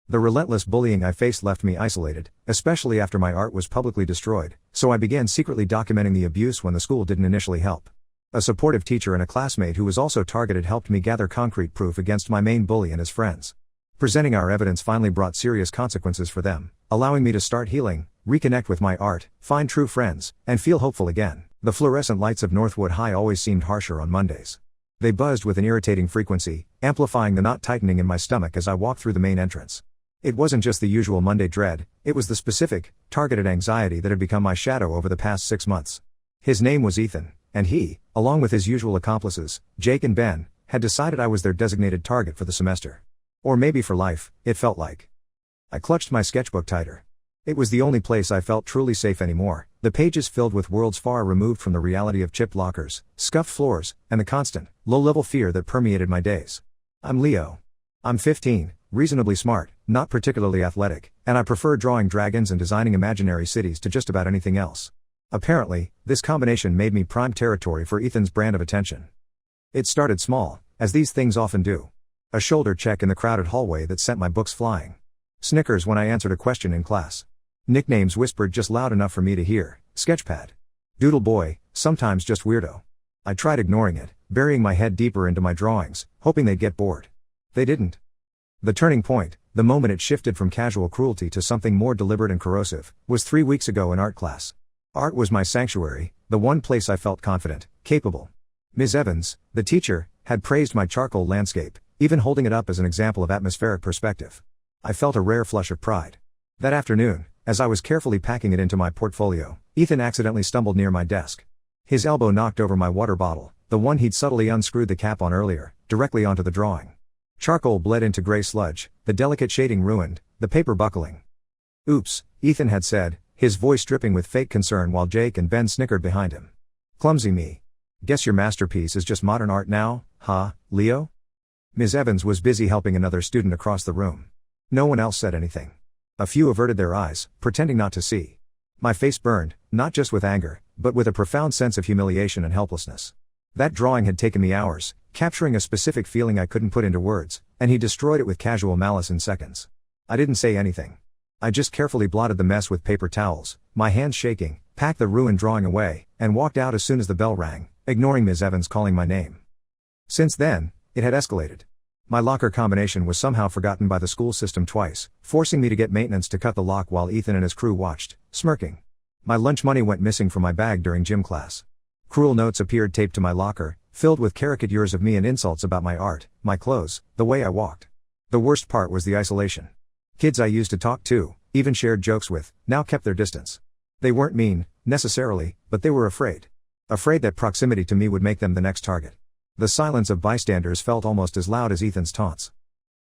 The relentless bullying I faced left me isolated, especially after my art was publicly destroyed, so I began secretly documenting the abuse when the school didn't initially help. A supportive teacher and a classmate who was also targeted helped me gather concrete proof against my main bully and his friends. Presenting our evidence finally brought serious consequences for them, allowing me to start healing, reconnect with my art, find true friends, and feel hopeful again. The fluorescent lights of Northwood High always seemed harsher on Mondays. They buzzed with an irritating frequency, amplifying the knot tightening in my stomach as I walked through the main entrance. It wasn't just the usual Monday dread, it was the specific, targeted anxiety that had become my shadow over the past 6 months. His name was Ethan, and he, along with his usual accomplices, Jake and Ben, had decided I was their designated target for the semester. Or maybe for life, it felt like. I clutched my sketchbook tighter. It was the only place I felt truly safe anymore, the pages filled with worlds far removed from the reality of chipped lockers, scuffed floors, and the constant, low-level fear that permeated my days. I'm Leo. I'm 15, reasonably smart, not particularly athletic, and I prefer drawing dragons and designing imaginary cities to just about anything else. Apparently, this combination made me prime territory for Ethan's brand of attention. It started small, as these things often do. A shoulder check in the crowded hallway that sent my books flying. Snickers when I answered a question in class. Nicknames whispered just loud enough for me to hear. Sketchpad. Doodle boy, sometimes just weirdo. I tried ignoring it, burying my head deeper into my drawings, hoping they'd get bored. They didn't. The turning point, the moment it shifted from casual cruelty to something more deliberate and corrosive, was 3 weeks ago in art class. Art was my sanctuary, the one place I felt confident, capable. Ms. Evans, the teacher, had praised my charcoal landscape, even holding it up as an example of atmospheric perspective. I felt a rare flush of pride. That afternoon, as I was carefully packing it into my portfolio, Ethan accidentally stumbled near my desk. His elbow knocked over my water bottle, the one he'd subtly unscrewed the cap on earlier, directly onto the drawing. Charcoal bled into gray sludge, the delicate shading ruined, the paper buckling. Oops, Ethan had said, his voice dripping with fake concern while Jake and Ben snickered behind him. Clumsy me. Guess your masterpiece is just modern art now, huh, Leo? Ms. Evans was busy helping another student across the room. No one else said anything. A few averted their eyes, pretending not to see. My face burned, not just with anger, but with a profound sense of humiliation and helplessness. That drawing had taken me hours, capturing a specific feeling I couldn't put into words, and he destroyed it with casual malice in seconds. I didn't say anything. I just carefully blotted the mess with paper towels, my hands shaking, packed the ruined drawing away, and walked out as soon as the bell rang, ignoring Ms. Evans calling my name. Since then, it had escalated. My locker combination was somehow forgotten by the school system twice, forcing me to get maintenance to cut the lock while Ethan and his crew watched, smirking. My lunch money went missing from my bag during gym class. Cruel notes appeared taped to my locker, filled with caricatures of me and insults about my art, my clothes, the way I walked. The worst part was the isolation. Kids I used to talk to, even shared jokes with, now kept their distance. They weren't mean, necessarily, but they were afraid. Afraid that proximity to me would make them the next target. The silence of bystanders felt almost as loud as Ethan's taunts.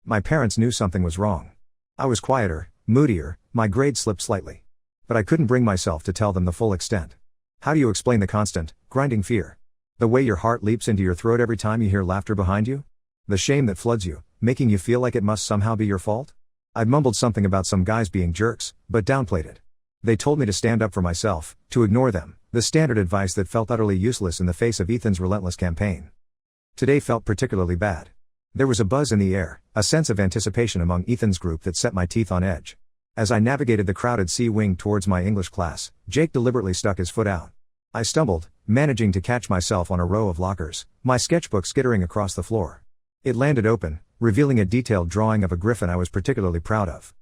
My parents knew something was wrong. I was quieter, moodier, my grades slipped slightly. But I couldn't bring myself to tell them the full extent. How do you explain the constant, grinding fear? The way your heart leaps into your throat every time you hear laughter behind you? The shame that floods you, making you feel like it must somehow be your fault? I'd mumbled something about some guys being jerks, but downplayed it. They told me to stand up for myself, to ignore them, the standard advice that felt utterly useless in the face of Ethan's relentless campaign. Today felt particularly bad. There was a buzz in the air, a sense of anticipation among Ethan's group that set my teeth on edge. As I navigated the crowded C-wing towards my English class, Jake deliberately stuck his foot out. I stumbled, managing to catch myself on a row of lockers, my sketchbook skittering across the floor. It landed open, revealing a detailed drawing of a griffin I was particularly proud of.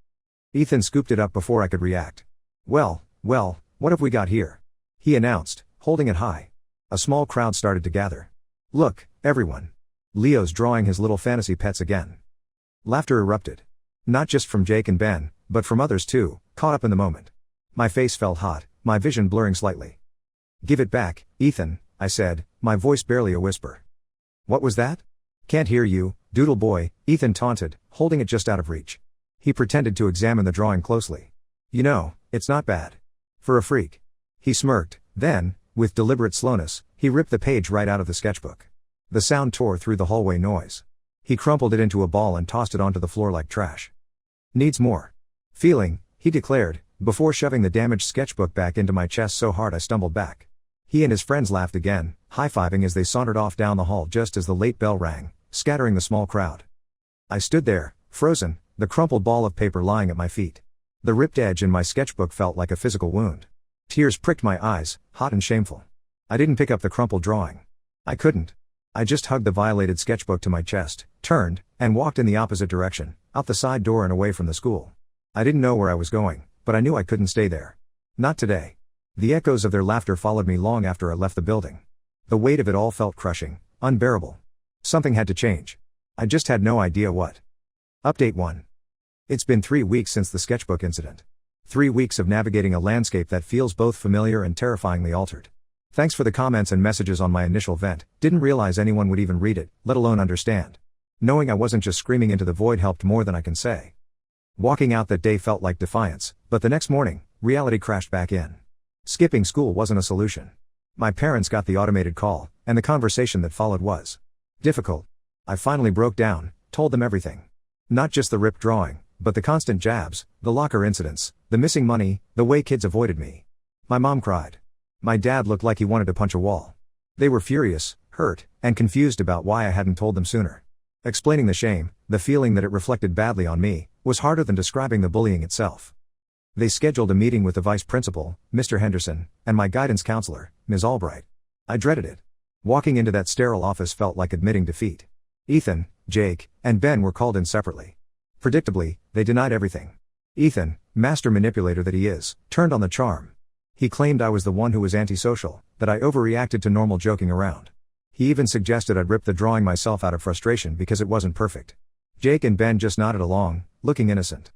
Ethan scooped it up before I could react. Well, what have we got here? He announced, holding it high. A small crowd started to gather. Look, everyone. Leo's drawing his little fantasy pets again. Laughter erupted. Not just from Jake and Ben, but from others too, caught up in the moment. My face felt hot, my vision blurring slightly. Give it back, Ethan, I said, my voice barely a whisper. What was that? Can't hear you, doodle boy, Ethan taunted, holding it just out of reach. He pretended to examine the drawing closely. You know, it's not bad. For a freak. He smirked, then, with deliberate slowness, he ripped the page right out of the sketchbook. The sound tore through the hallway noise. He crumpled it into a ball and tossed it onto the floor like trash. Needs more. Feeling, he declared, before shoving the damaged sketchbook back into my chest so hard I stumbled back. He and his friends laughed again, high-fiving as they sauntered off down the hall just as the late bell rang, scattering the small crowd. I stood there, frozen, the crumpled ball of paper lying at my feet. The ripped edge in my sketchbook felt like a physical wound. Tears pricked my eyes, hot and shameful. I didn't pick up the crumpled drawing. I couldn't. I just hugged the violated sketchbook to my chest, turned, and walked in the opposite direction, out the side door and away from the school. I didn't know where I was going, but I knew I couldn't stay there. Not today. The echoes of their laughter followed me long after I left the building. The weight of it all felt crushing, unbearable. Something had to change. I just had no idea what. Update 1. It's been 3 weeks since the sketchbook incident. 3 weeks of navigating a landscape that feels both familiar and terrifyingly altered. Thanks for the comments and messages on my initial vent. Didn't realize anyone would even read it, let alone understand. Knowing I wasn't just screaming into the void helped more than I can say. Walking out that day felt like defiance, but the next morning, reality crashed back in. Skipping school wasn't a solution. My parents got the automated call, and the conversation that followed was difficult. I finally broke down, told them everything. Not just the ripped drawing, but the constant jabs, the locker incidents, the missing money, the way kids avoided me. My mom cried. My dad looked like he wanted to punch a wall. They were furious, hurt, and confused about why I hadn't told them sooner. Explaining the shame, the feeling that it reflected badly on me, was harder than describing the bullying itself. They scheduled a meeting with the vice principal, Mr. Henderson, and my guidance counselor, Ms. Albright. I dreaded it. Walking into that sterile office felt like admitting defeat. Ethan, Jake, and Ben were called in separately. Predictably, they denied everything. Ethan, master manipulator that he is, turned on the charm. He claimed I was the one who was antisocial, that I overreacted to normal joking around. He even suggested I'd rip the drawing myself out of frustration because it wasn't perfect. Jake and Ben just nodded along, looking innocent.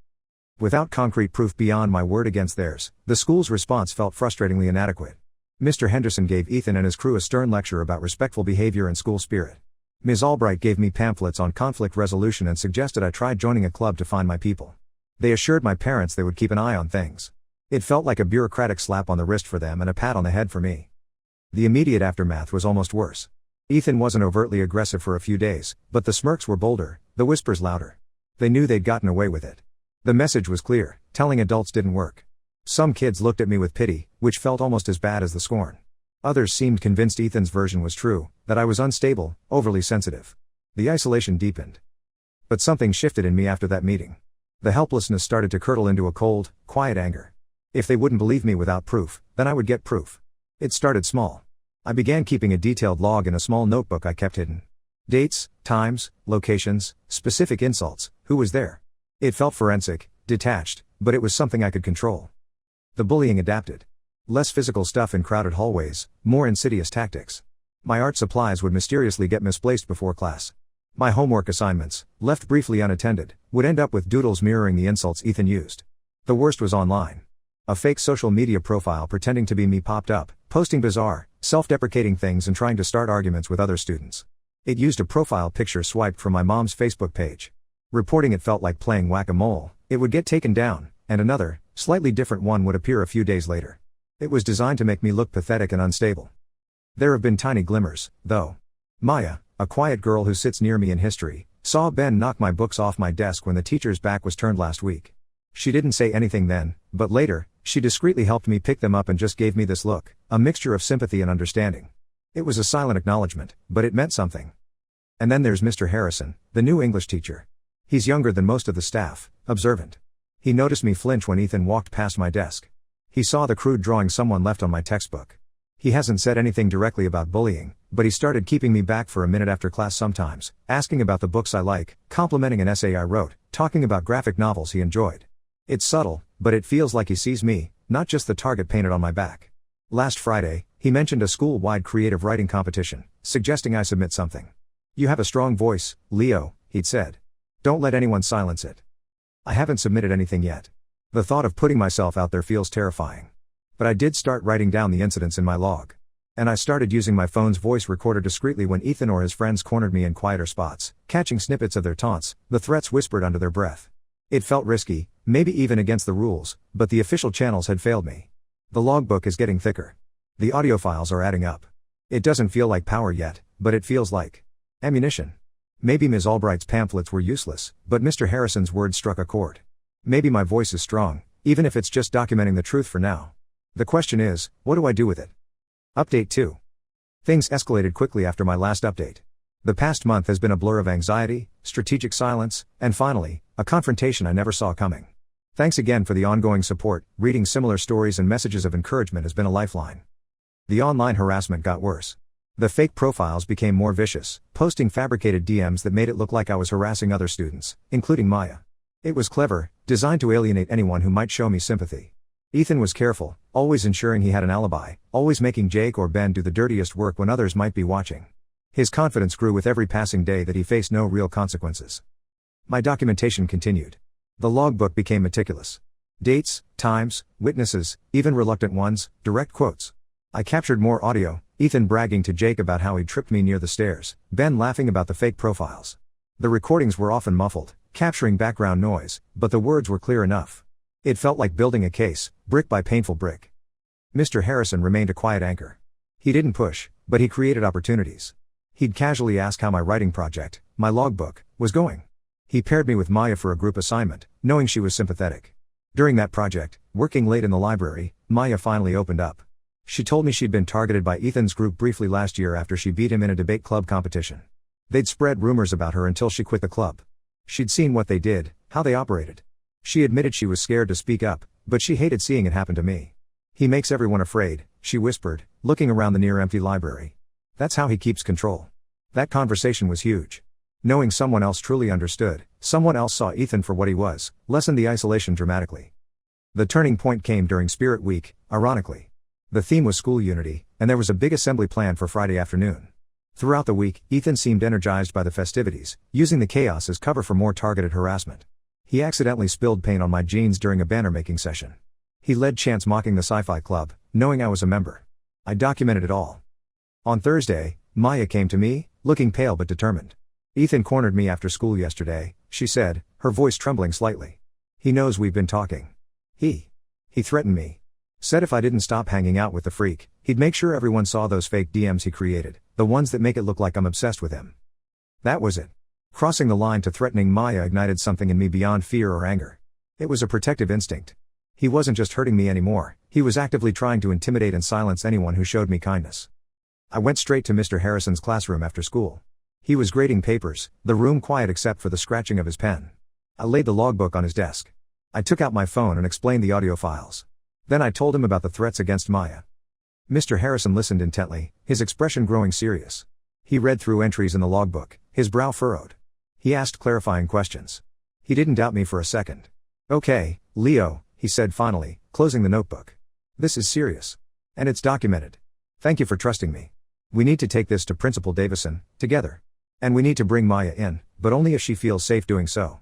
Without concrete proof beyond my word against theirs, the school's response felt frustratingly inadequate. Mr. Henderson gave Ethan and his crew a stern lecture about respectful behavior and school spirit. Ms. Albright gave me pamphlets on conflict resolution and suggested I try joining a club to find my people. They assured my parents they would keep an eye on things. It felt like a bureaucratic slap on the wrist for them and a pat on the head for me. The immediate aftermath was almost worse. Ethan wasn't overtly aggressive for a few days, but the smirks were bolder, the whispers louder. They knew they'd gotten away with it. The message was clear, telling adults didn't work. Some kids looked at me with pity, which felt almost as bad as the scorn. Others seemed convinced Ethan's version was true, that I was unstable, overly sensitive. The isolation deepened. But something shifted in me after that meeting. The helplessness started to curdle into a cold, quiet anger. If they wouldn't believe me without proof, then I would get proof. It started small. I began keeping a detailed log in a small notebook I kept hidden. Dates, times, locations, specific insults, who was there. It felt forensic, detached, but it was something I could control. The bullying adapted. Less physical stuff in crowded hallways, more insidious tactics. My art supplies would mysteriously get misplaced before class. My homework assignments, left briefly unattended, would end up with doodles mirroring the insults Ethan used. The worst was online. A fake social media profile pretending to be me popped up, posting bizarre, self-deprecating things and trying to start arguments with other students. It used a profile picture swiped from my mom's Facebook page. Reporting it felt like playing whack-a-mole. It would get taken down, and another, slightly different one would appear a few days later. It was designed to make me look pathetic and unstable. There have been tiny glimmers, though. Maya, a quiet girl who sits near me in history, saw Ben knock my books off my desk when the teacher's back was turned last week. She didn't say anything then, but later, she discreetly helped me pick them up and just gave me this look, a mixture of sympathy and understanding. It was a silent acknowledgement, but it meant something. And then there's Mr. Harrison, the new English teacher. He's younger than most of the staff, observant. He noticed me flinch when Ethan walked past my desk. He saw the crude drawing someone left on my textbook. He hasn't said anything directly about bullying, but he started keeping me back for a minute after class sometimes, asking about the books I like, complimenting an essay I wrote, talking about graphic novels he enjoyed. It's subtle, but it feels like he sees me, not just the target painted on my back. Last Friday, he mentioned a school-wide creative writing competition, suggesting I submit something. "You have a strong voice, Leo," he'd said. "Don't let anyone silence it." I haven't submitted anything yet. The thought of putting myself out there feels terrifying. But I did start writing down the incidents in my log. And I started using my phone's voice recorder discreetly when Ethan or his friends cornered me in quieter spots, catching snippets of their taunts, the threats whispered under their breath. It felt risky, maybe even against the rules, but the official channels had failed me. The logbook is getting thicker. The audio files are adding up. It doesn't feel like power yet, but it feels like ammunition. Maybe Ms. Albright's pamphlets were useless, but Mr. Harrison's words struck a chord. Maybe my voice is strong, even if it's just documenting the truth for now. The question is, what do I do with it? Update 2. Things escalated quickly after my last update. The past month has been a blur of anxiety, strategic silence, and finally, A confrontation I never saw coming. Thanks again for the ongoing support. Reading similar stories and messages of encouragement has been a lifeline. The online harassment got worse. The fake profiles became more vicious, posting fabricated DMs that made it look like I was harassing other students, including Maya. It was clever, designed to alienate anyone who might show me sympathy. Ethan was careful, always ensuring he had an alibi, always making Jake or Ben do the dirtiest work when others might be watching. His confidence grew with every passing day that he faced no real consequences. My documentation continued. The logbook became meticulous. Dates, times, witnesses, even reluctant ones, direct quotes. I captured more audio, Ethan bragging to Jake about how he tripped me near the stairs, Ben laughing about the fake profiles. The recordings were often muffled, capturing background noise, but the words were clear enough. It felt like building a case, brick by painful brick. Mr. Harrison remained a quiet anchor. He didn't push, but he created opportunities. He'd casually ask how my writing project, my logbook, was going. He paired me with Maya for a group assignment, knowing she was sympathetic. During that project, working late in the library, Maya finally opened up. She told me she'd been targeted by Ethan's group briefly last year after she beat him in a debate club competition. They'd spread rumors about her until she quit the club. She'd seen what they did, how they operated. She admitted she was scared to speak up, but she hated seeing it happen to me. He makes everyone afraid, she whispered, looking around the near-empty library. That's how he keeps control. That conversation was huge. Knowing someone else truly understood, someone else saw Ethan for what he was, lessened the isolation dramatically. The turning point came during Spirit Week, ironically. The theme was school unity, and there was a big assembly planned for Friday afternoon. Throughout the week, Ethan seemed energized by the festivities, using the chaos as cover for more targeted harassment. He accidentally spilled paint on my jeans during a banner-making session. He led chants mocking the sci-fi club, knowing I was a member. I documented it all. On Thursday, Maya came to me, looking pale but determined. Ethan cornered me after school yesterday, she said, her voice trembling slightly. He knows we've been talking. He threatened me. Said if I didn't stop hanging out with the freak, he'd make sure everyone saw those fake DMs he created, the ones that make it look like I'm obsessed with him. That was it. Crossing the line to threatening Maya ignited something in me beyond fear or anger. It was a protective instinct. He wasn't just hurting me anymore, he was actively trying to intimidate and silence anyone who showed me kindness. I went straight to Mr. Harrison's classroom after school. He was grading papers, the room quiet except for the scratching of his pen. I laid the logbook on his desk. I took out my phone and explained the audio files. Then I told him about the threats against Maya. Mr. Harrison listened intently, his expression growing serious. He read through entries in the logbook, his brow furrowed. He asked clarifying questions. He didn't doubt me for a second. Okay, Leo, he said finally, closing the notebook. This is serious. And it's documented. Thank you for trusting me. We need to take this to Principal Davison, together. And we need to bring Maya in, but only if she feels safe doing so.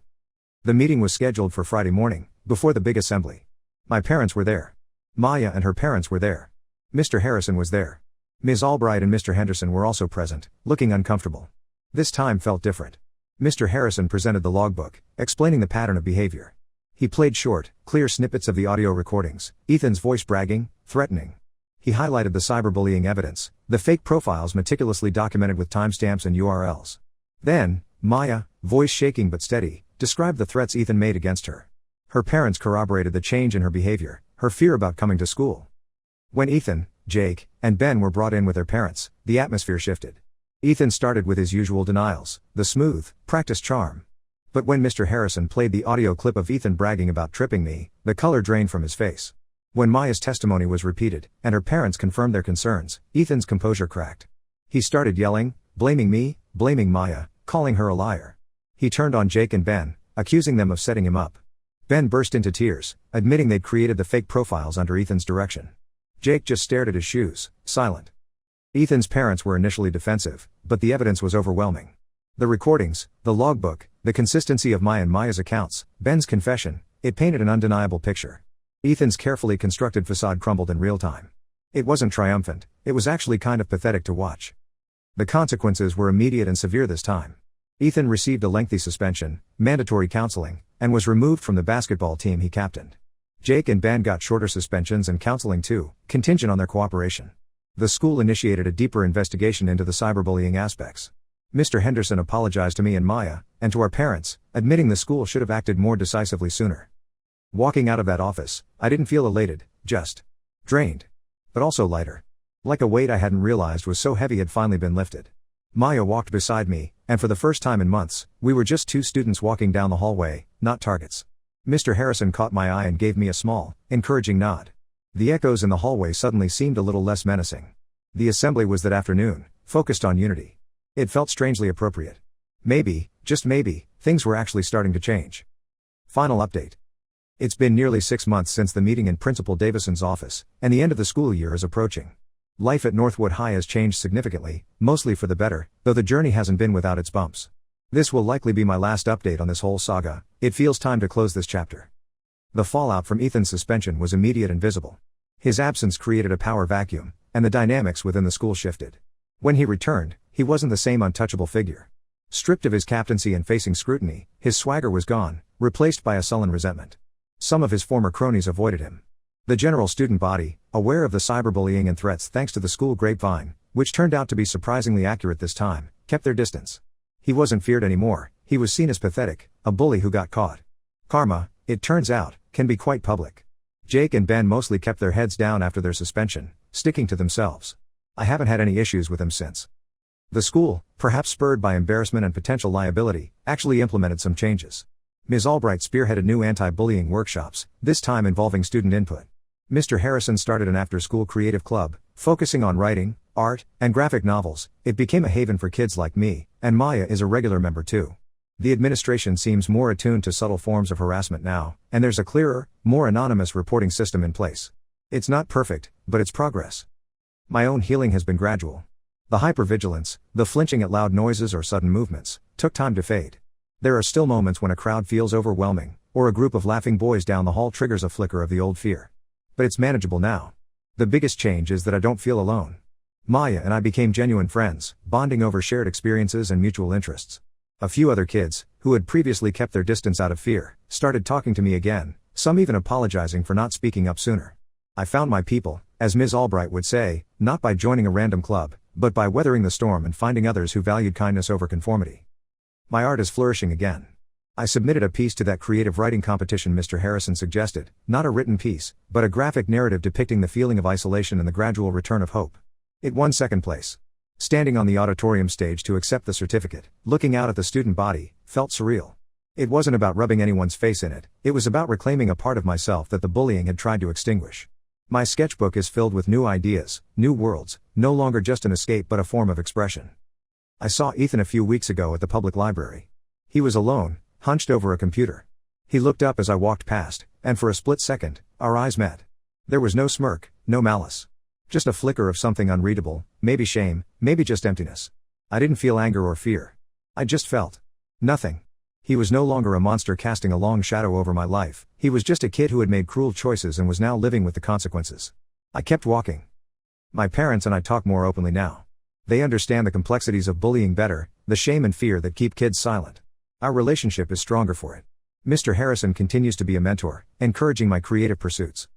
The meeting was scheduled for Friday morning, before the big assembly. My parents were there. Maya and her parents were there. Mr. Harrison was there. Ms. Albright and Mr. Henderson were also present, looking uncomfortable. This time felt different. Mr. Harrison presented the logbook, explaining the pattern of behavior. He played short, clear snippets of the audio recordings, Ethan's voice bragging, threatening. He highlighted the cyberbullying evidence, the fake profiles meticulously documented with timestamps and URLs. Then, Maya, voice shaking but steady, described the threats Ethan made against her. Her parents corroborated the change in her behavior, her fear about coming to school. When Ethan, Jake, and Ben were brought in with their parents, the atmosphere shifted. Ethan started with his usual denials, the smooth, practiced charm. But when Mr. Harrison played the audio clip of Ethan bragging about tripping me, the color drained from his face. When Maya's testimony was repeated, and her parents confirmed their concerns, Ethan's composure cracked. He started yelling, blaming me, blaming Maya, calling her a liar. He turned on Jake and Ben, accusing them of setting him up. Ben burst into tears, admitting they'd created the fake profiles under Ethan's direction. Jake just stared at his shoes, silent. Ethan's parents were initially defensive, but the evidence was overwhelming. The recordings, the logbook, the consistency of Maya's accounts, Ben's confession, it painted an undeniable picture. Ethan's carefully constructed facade crumbled in real time. It wasn't triumphant, it was actually kind of pathetic to watch. The consequences were immediate and severe this time. Ethan received a lengthy suspension, mandatory counseling, and was removed from the basketball team he captained. Jake and Ben got shorter suspensions and counseling too, contingent on their cooperation. The school initiated a deeper investigation into the cyberbullying aspects. Mr. Henderson apologized to me and Maya, and to our parents, admitting the school should have acted more decisively sooner. Walking out of that office, I didn't feel elated, just drained. But also lighter. Like a weight I hadn't realized was so heavy had finally been lifted. Maya walked beside me, and for the first time in months, we were just two students walking down the hallway, not targets. Mr. Harrison caught my eye and gave me a small, encouraging nod. The echoes in the hallway suddenly seemed a little less menacing. The assembly was that afternoon, focused on unity. It felt strangely appropriate. Maybe, just maybe, things were actually starting to change. Final update. It's been nearly 6 months since the meeting in Principal Davison's office, and the end of the school year is approaching. Life at Northwood High has changed significantly, mostly for the better, though the journey hasn't been without its bumps. This will likely be my last update on this whole saga. It feels time to close this chapter. The fallout from Ethan's suspension was immediate and visible. His absence created a power vacuum, and the dynamics within the school shifted. When he returned, he wasn't the same untouchable figure. Stripped of his captaincy and facing scrutiny, his swagger was gone, replaced by a sullen resentment. Some of his former cronies avoided him. The general student body, aware of the cyberbullying and threats thanks to the school grapevine, which turned out to be surprisingly accurate this time, kept their distance. He wasn't feared anymore, he was seen as pathetic, a bully who got caught. Karma, it turns out, can be quite public. Jake and Ben mostly kept their heads down after their suspension, sticking to themselves. I haven't had any issues with them since. The school, perhaps spurred by embarrassment and potential liability, actually implemented some changes. Ms. Albright spearheaded new anti-bullying workshops, this time involving student input. Mr. Harrison started an after-school creative club, focusing on writing, art, and graphic novels. It became a haven for kids like me, and Maya is a regular member too. The administration seems more attuned to subtle forms of harassment now, and there's a clearer, more anonymous reporting system in place. It's not perfect, but it's progress. My own healing has been gradual. The hypervigilance, the flinching at loud noises or sudden movements, took time to fade. There are still moments when a crowd feels overwhelming, or a group of laughing boys down the hall triggers a flicker of the old fear. But it's manageable now. The biggest change is that I don't feel alone. Maya and I became genuine friends, bonding over shared experiences and mutual interests. A few other kids, who had previously kept their distance out of fear, started talking to me again, some even apologizing for not speaking up sooner. I found my people, as Ms. Albright would say, not by joining a random club, but by weathering the storm and finding others who valued kindness over conformity. My art is flourishing again. I submitted a piece to that creative writing competition Mr. Harrison suggested, not a written piece, but a graphic narrative depicting the feeling of isolation and the gradual return of hope. It won second place. Standing on the auditorium stage to accept the certificate, looking out at the student body, felt surreal. It wasn't about rubbing anyone's face in it was about reclaiming a part of myself that the bullying had tried to extinguish. My sketchbook is filled with new ideas, new worlds, no longer just an escape but a form of expression. I saw Ethan a few weeks ago at the public library. He was alone, hunched over a computer. He looked up as I walked past, and for a split second, our eyes met. There was no smirk, no malice. Just a flicker of something unreadable, maybe shame, maybe just emptiness. I didn't feel anger or fear. I just felt nothing. He was no longer a monster casting a long shadow over my life, he was just a kid who had made cruel choices and was now living with the consequences. I kept walking. My parents and I talk more openly now. They understand the complexities of bullying better, the shame and fear that keep kids silent. Our relationship is stronger for it. Mr. Harrison continues to be a mentor, encouraging my creative pursuits.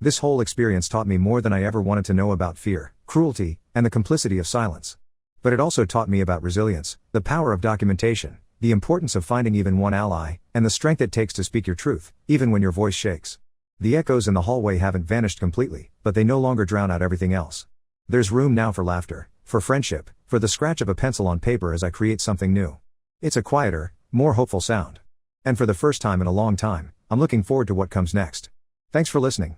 This whole experience taught me more than I ever wanted to know about fear, cruelty, and the complicity of silence. But it also taught me about resilience, the power of documentation, the importance of finding even one ally, and the strength it takes to speak your truth, even when your voice shakes. The echoes in the hallway haven't vanished completely, but they no longer drown out everything else. There's room now for laughter, for friendship, for the scratch of a pencil on paper as I create something new. It's a quieter, more hopeful sound. And for the first time in a long time, I'm looking forward to what comes next. Thanks for listening.